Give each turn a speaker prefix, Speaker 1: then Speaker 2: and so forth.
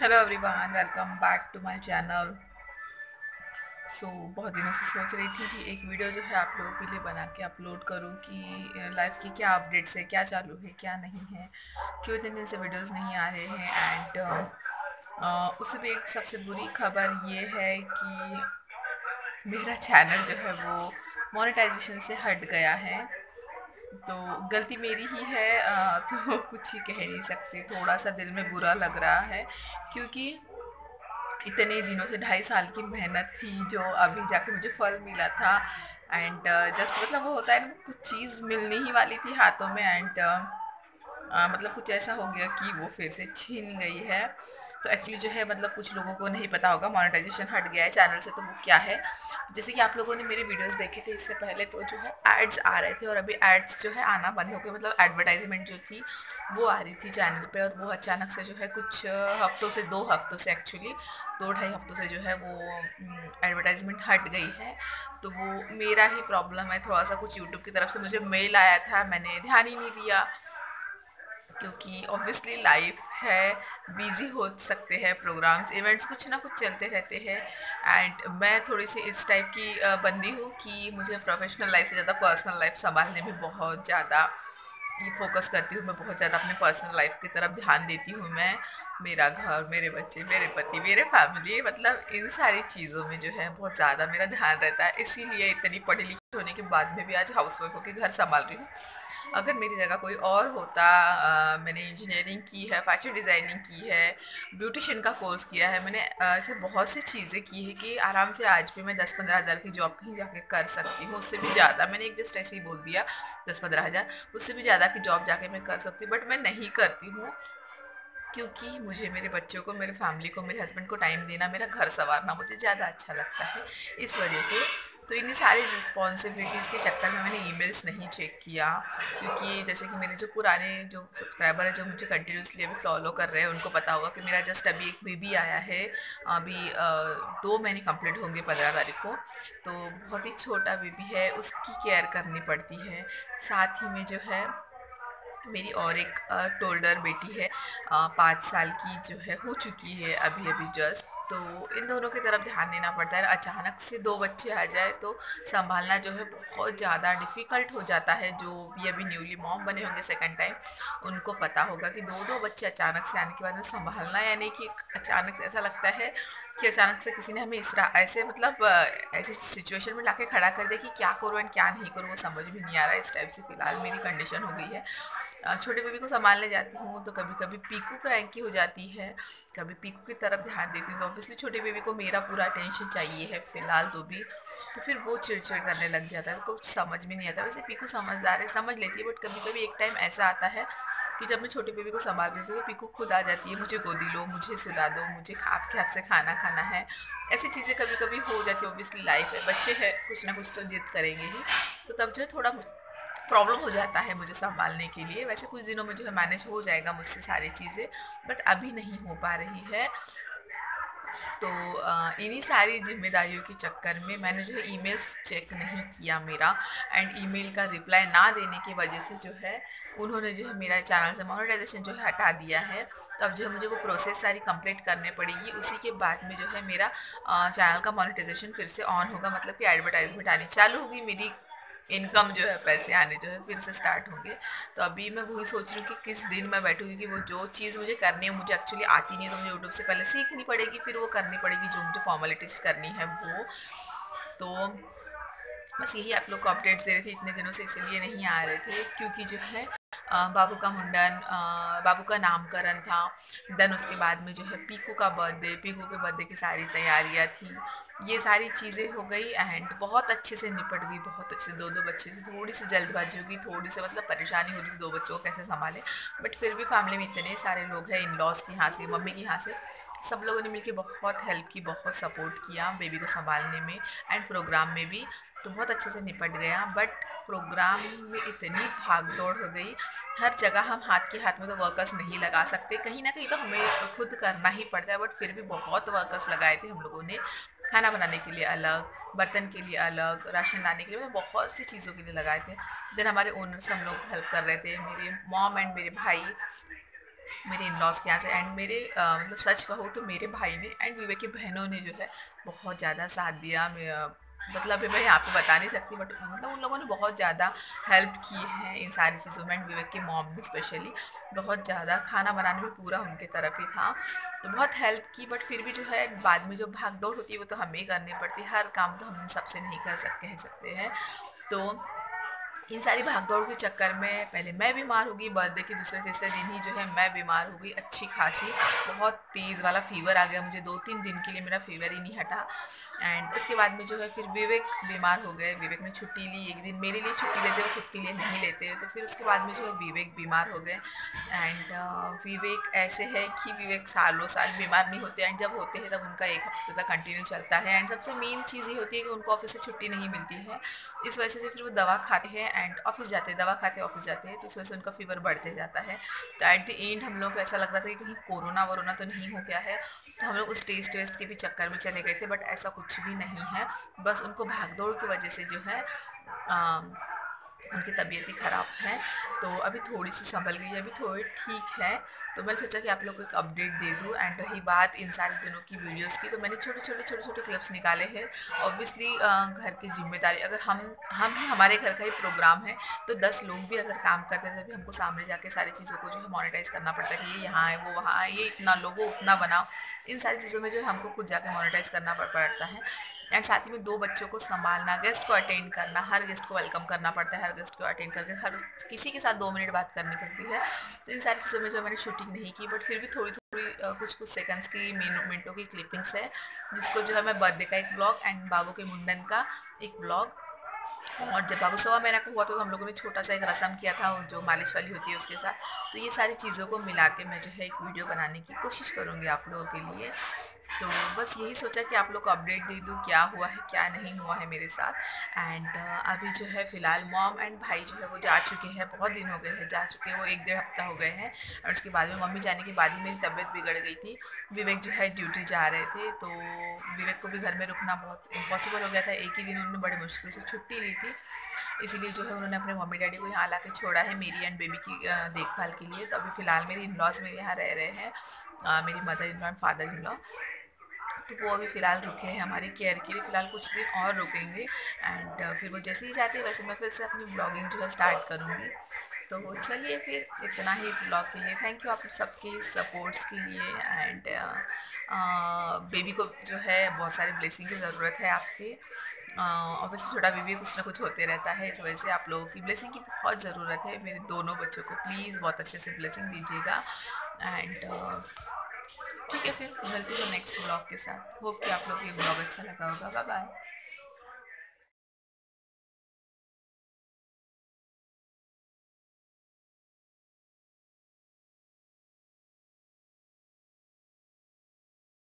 Speaker 1: Hello everyone, welcome back to my channel. बहुत दिनों से सोच रही थी कि एक वीडियो जो है आप लोगों के लिए बना के अपलोड करूं कि लाइफ की क्या अपडेट्स है, क्या चालू है, क्या नहीं है, क्यों इतने दिन से वीडियोस नहीं आ रहे हैं। उससे भी एक सबसे बुरी खबर ये है कि मेरा चैनल जो है वो मोनेटाइजेशन से हट गया है। तो गलती मेरी ही है। तो कुछ ही कह नहीं सकते, थोड़ा सा दिल में बुरा लग रहा है क्योंकि इतने दिनों से 2.5 साल की मेहनत थी जो अभी जाके मुझे फल मिला था। एंड जस्ट मतलब वो होता है ना, कुछ चीज़ मिलने ही वाली थी हाथों में एंड मतलब कुछ ऐसा हो गया कि वो फिर से छीन गई है। तो एक्चुअली जो है मतलब कुछ लोगों को नहीं पता होगा मोनेटाइजेशन हट गया है चैनल से, तो वो क्या है। तो जैसे कि आप लोगों ने मेरे वीडियोस देखे थे इससे पहले, तो जो है एड्स आ रहे थे और अभी एड्स जो है आना बंद हो गए। मतलब एडवर्टाइजमेंट जो थी वो आ रही थी चैनल पे और वो अचानक से जो है कुछ हफ्तों से, 2 हफ्तों से एक्चुअली 2 ढाई हफ्तों से जो है वो एडवर्टाइजमेंट हट गई है। तो वो मेरा ही प्रॉब्लम है थोड़ा सा। कुछ यूट्यूब की तरफ से मुझे मेल आया था, मैंने ध्यान ही नहीं दिया क्योंकि ऑब्वियसली लाइफ है, बिजी हो सकते हैं, प्रोग्राम्स इवेंट्स कुछ ना कुछ चलते रहते हैं। एंड मैं थोड़ी सी इस टाइप की बंदी हूँ कि मुझे प्रोफेशनल लाइफ से ज़्यादा पर्सनल लाइफ संभालने में बहुत ज़्यादा ये फोकस करती हूँ। मैं बहुत ज़्यादा अपने पर्सनल लाइफ की तरफ ध्यान देती हूँ। मैं, मेरा घर, मेरे बच्चे, मेरे पति, मेरे फैमिली, मतलब इन सारी चीज़ों में जो है बहुत ज़्यादा मेरा ध्यान रहता है। इसीलिए इतनी पढ़ी लिखी होने के बाद में भी आज हाउस वाइफ होकर घर संभाल रही हूँ। अगर मेरी जगह कोई और होता, मैंने इंजीनियरिंग की है, फैशन डिज़ाइनिंग की है, ब्यूटिशियन का कोर्स किया है, मैंने ऐसे बहुत सी चीज़ें की है कि आराम से आज भी मैं 10-15 हज़ार की जॉब कहीं जाके कर सकती हूँ। उससे भी ज़्यादा, मैंने एक जस्ट ऐसे ही बोल दिया 10-15 हज़ार, उससे भी ज़्यादा की जॉब जाके मैं कर सकती हूँ, बट मैं नहीं करती हूँ क्योंकि मुझे मेरे बच्चों को, मेरे फैमिली को, मेरे हस्बैंड को टाइम देना, मेरा घर संवारना मुझे ज़्यादा अच्छा लगता है, इस वजह से। तो इन्हीं सारी रिस्पॉन्सिबिलिटीज़ के चक्कर में मैंने ईमेल्स नहीं चेक किया क्योंकि जैसे कि मेरे जो पुराने जो सब्सक्राइबर है, जो मुझे कंटिन्यूसली अभी फॉलो कर रहे हैं, उनको पता होगा कि मेरा जस्ट अभी एक बेबी आया है। अभी 2 महीने कंप्लीट होंगे 15 तारीख को। तो बहुत ही छोटा बेबी है, उसकी केयर करनी पड़ती है। साथ ही में जो है मेरी और एक टोल्डर बेटी है, 5 साल की, जो है हो चुकी है अभी अभी जस्ट। तो इन दोनों की तरफ ध्यान देना पड़ता है। अचानक से 2 बच्चे आ जाए तो संभालना जो है बहुत ज़्यादा डिफ़िकल्ट हो जाता है। जो भी अभी न्यूली मॉम बने होंगे सेकंड टाइम, उनको पता होगा कि दो दो बच्चे अचानक से आने के बाद में संभालना, यानी कि अचानक से ऐसा लगता है कि अचानक से किसी ने हमें इस ऐसे मतलब ऐसी सिचुएशन में लाके खड़ा कर दिया कि क्या करूँ एंड क्या नहीं करूँ, वो समझ भी नहीं आ रहा है। इस टाइप से फ़िलहाल मेरी कंडीशन हो गई है। छोटे बेबी को संभालने जाती हूँ तो कभी कभी पीकू क्रैंकी हो जाती है, कभी पीकू की तरफ ध्यान देती हूँ तो ऑब्वियसली छोटे बेबी को मेरा पूरा अटेंशन चाहिए है फ़िलहाल तो भी। तो फिर वो चिड़चिड़ करने लग जाता है, तो कुछ समझ में नहीं आता। वैसे पीकू समझदार है, समझ लेती है, बट कभी कभी एक टाइम ऐसा आता है कि जब मैं छोटे बेबी को संभाल रही हूँ तो पीकू खुद आ जाती है, मुझे गोदी लो, मुझे सुला दो, मुझे आपके हाथ से खाना खाना है। ऐसी चीज़ें कभी कभी हो जाती है। ऑब्वियसली लाइफ है, बच्चे हैं, कुछ ना कुछ तो जिद करेंगे ही। तो तब जो है थोड़ा प्रॉब्लम हो जाता है मुझे संभालने के लिए। वैसे कुछ दिनों में जो है मैनेज हो जाएगा मुझसे सारी चीज़ें, बट अभी नहीं हो पा रही है। तो इन्हीं सारी जिम्मेदारियों के चक्कर में मैंने जो है ईमेल्स चेक नहीं किया मेरा, एंड ईमेल का रिप्लाई ना देने की वजह से जो है उन्होंने जो है मेरा चैनल से मोनेटाइजेशन जो है हटा दिया है। तो अब जो है मुझे वो प्रोसेस सारी कंप्लीट करने पड़ेगी, उसी के बाद में जो है मेरा चैनल का मोनेटाइजेशन फिर से ऑन होगा। मतलब कि एडवर्टाइजमेंट आनी चालू होगी, मेरी इनकम जो है, पैसे आने जो है फिर से स्टार्ट होंगे। तो अभी मैं वही सोच रही हूँ कि किस दिन मैं बैठूँगी कि वो जो चीज़ मुझे करनी है, मुझे एक्चुअली आती नहीं है, तो मुझे यूट्यूब से पहले सीखनी पड़ेगी, फिर वो करनी पड़ेगी जो मुझे फॉर्मेलिटीज़ करनी है वो। तो बस यही आप लोग को अपडेट्स दे रही थी इतने दिनों से, इसीलिए नहीं आ रहे थे क्योंकि जो है बाबू का मुंडन, बाबू का नामकरण था। देन उसके बाद में जो है पीकू का बर्थडे, पीकू के बर्थडे की सारी तैयारियां थी, ये सारी चीज़ें हो गई एंड बहुत अच्छे से निपट गई, बहुत अच्छे से। दो दो बच्चे से थोड़ी सी जल्दबाजी होगी, थोड़ी सी मतलब परेशानी हो रही थी, 2 बच्चों को कैसे संभालें। बट फिर भी फैमिली में इतने सारे लोग हैं, इन लॉज के यहाँ से, मम्मी के यहाँ से, सब लोगों ने मिलकर बहुत हेल्प की, बहुत सपोर्ट किया बेबी को संभालने में एंड प्रोग्राम में भी। तो बहुत अच्छे से निपट गया। बट प्रोग्राम में इतनी भाग दौड़ हो गई, हर जगह हम हाथ के हाथ में तो वर्कर्स नहीं लगा सकते, कहीं ना कहीं तो हमें खुद करना ही पड़ता है। बट फिर भी बहुत वर्कर्स लगाए थे हम लोगों ने, खाना बनाने के लिए अलग, बर्तन के लिए अलग, राशन लाने के लिए, मतलब बहुत सी चीज़ों के लिए लगाए थे। देन हमारे ओनर्स हम लोग हेल्प कर रहे थे, मेरे मॉम एंड मेरे भाई, मेरे इन लॉज़ के यहाँ से। एंड मेरे मतलब सच कहो तो मेरे भाई ने एंड विवेक की बहनों ने जो है बहुत ज़्यादा साथ दिया। मतलब अभी मैं यहाँ पे बता नहीं सकती, बट मतलब उन लोगों ने बहुत ज़्यादा हेल्प की है इन सारी चीज़ों में। एंड विवेक की मॉम ने स्पेशली बहुत ज़्यादा, खाना बनाने में पूरा उनके तरफ ही था, तो बहुत हेल्प की। बट फिर भी जो है बाद में जो भाग दौड़ होती है वो तो हमें ही करनी पड़ती है, हर काम तो हम सबसे नहीं कर सकते कह सकते हैं। तो इन सारी भागदौड़ के चक्कर में पहले मैं बीमार हो गई, बर्थडे के दूसरे तीसरे दिन ही जो है मैं बीमार हो गई, अच्छी खासी बहुत तेज़ वाला फीवर आ गया मुझे, 2-3 दिन के लिए मेरा फीवर ही नहीं हटा। एंड उसके बाद में जो है फिर विवेक बीमार हो गए, विवेक ने छुट्टी ली एक दिन, मेरे लिए छुट्टी लेते वो खुद के लिए नहीं लेते, तो फिर उसके बाद में जो है विवेक बीमार हो गए। एंड विवेक ऐसे है कि विवेक सालों साल बीमार नहीं होते, एंड जब होते हैं तब उनका एक हफ्ते तक कंटिन्यू चलता है। एंड सबसे मेन चीज़ ये होती है कि उनको ऑफिस से छुट्टी नहीं मिलती है, इस वजह से फिर वो दवा खाते हैं एंड ऑफिस जाते हैं, दवा खाते ऑफिस जाते हैं, तो इस वजह से उनका फीवर बढ़ते जाता है। तो एट द एंड हम लोग को ऐसा लग रहा था कि कहीं कोरोना वोरोना तो नहीं हो गया है, तो हम लोग उस टेस्ट वेस्ट के भी चक्कर में चले गए थे, बट ऐसा कुछ भी नहीं है। बस उनको भागदौड़ की वजह से जो है उनकी तबीयत ही ख़राब है, तो अभी थोड़ी सी संभल गई है, अभी थोड़ी ठीक है। तो मैंने सोचा कि आप लोग को एक अपडेट दे दूँ। एंड रही बात इन सारे दिनों की वीडियोस की, तो मैंने छोटे छोटे क्लिप्स निकाले हैं। ऑब्वियसली घर की जिम्मेदारी, अगर हम ही हमारे घर का ही प्रोग्राम है, तो 10 लोग भी अगर काम करते हैं तभी हमको सामने जाके सारी चीज़ों को जो है मोनेटाइज करना पड़ता है कि ये यहाँ है वो वहाँ है, ये इतना लोगो उतना बनाओ, इन सारी चीज़ों में जो है हमको खुद जाके मोनेटाइज करना पड़ता है। एंड साथ ही में 2 बच्चों को संभालना, गेस्ट को अटेंड करना, हर गेस्ट को वेलकम करना पड़ता है, हर गेस्ट को अटेंड करके हर किसी के साथ 2 मिनट बात करनी पड़ती है। तो इन सारी चीज़ों में जो मैंने शूटिंग नहीं की, बट फिर भी थोड़ी थोड़ी कुछ कुछ सेकंड्स की मिनटों की क्लिपिंग्स है, जिसको जो है मैं बर्थडे का एक ब्लॉग एंड बाबू के मुंडन का एक ब्लॉग, और जब बाबू 1.25 महीना का हुआ तो हम लोगों ने छोटा सा एक रस्म किया था जो मालिश वाली होती है उसके साथ, तो ये सारी चीज़ों को मिला के मैं जो है एक वीडियो बनाने की कोशिश करूँगी आप लोगों के लिए। तो बस यही सोचा कि आप लोग को अपडेट दे दूँ क्या हुआ है क्या नहीं हुआ है मेरे साथ। एंड अभी जो है फ़िलहाल मॉम एंड भाई जो है वो जा चुके हैं, बहुत दिन हो गए हैं जा चुके हैं, वो 1-1.5 हफ्ता हो गए हैं। और उसके बाद में मम्मी जाने के बाद ही मेरी तबीयत बिगड़ गई थी, विवेक जो है ड्यूटी जा रहे थे, तो विवेक को भी घर में रुकना बहुत इम्पॉसिबल हो गया था, एक ही दिन उन्होंने बड़ी मुश्किल से छुट्टी ली थी, इसीलिए जो है उन्होंने अपने मम्मी डैडी को यहाँ ला के छोड़ा है मेरी एंड बेबी की देखभाल के लिए। तो अभी फ़िलहाल मेरे इन लॉज मेरे यहाँ रह रहे हैं, मेरी mother in law and father in law, तो वो अभी फ़िलहाल रुके हैं हमारी केयर के लिए, फ़िलहाल कुछ दिन और रुकेंगे। एंड फिर वो जैसे ही जाते हैं वैसे मैं फिर से अपनी ब्लॉगिंग जो है स्टार्ट करूँगी। तो चलिए फिर इतना ही इस ब्लॉग के लिए, थैंक यू आप सबके सपोर्ट्स के लिए। एंड बेबी को जो है बहुत सारी ब्लेसिंग की ज़रूरत है आपके, ऑब्वियसली छोटा बेबी कुछ ना कुछ होते रहता है, इस वजह से आप लोगों की ब्लेसिंग की बहुत ज़रूरत है। मेरे दोनों बच्चों को प्लीज़ बहुत अच्छे से ब्लेसिंग दीजिएगा। एंड ठीक है, फिर मिलती हूँ नेक्स्ट ब्लॉग के साथ। होप कि आप लोग को ये ब्लॉग अच्छा लगा होगा। Bye bye.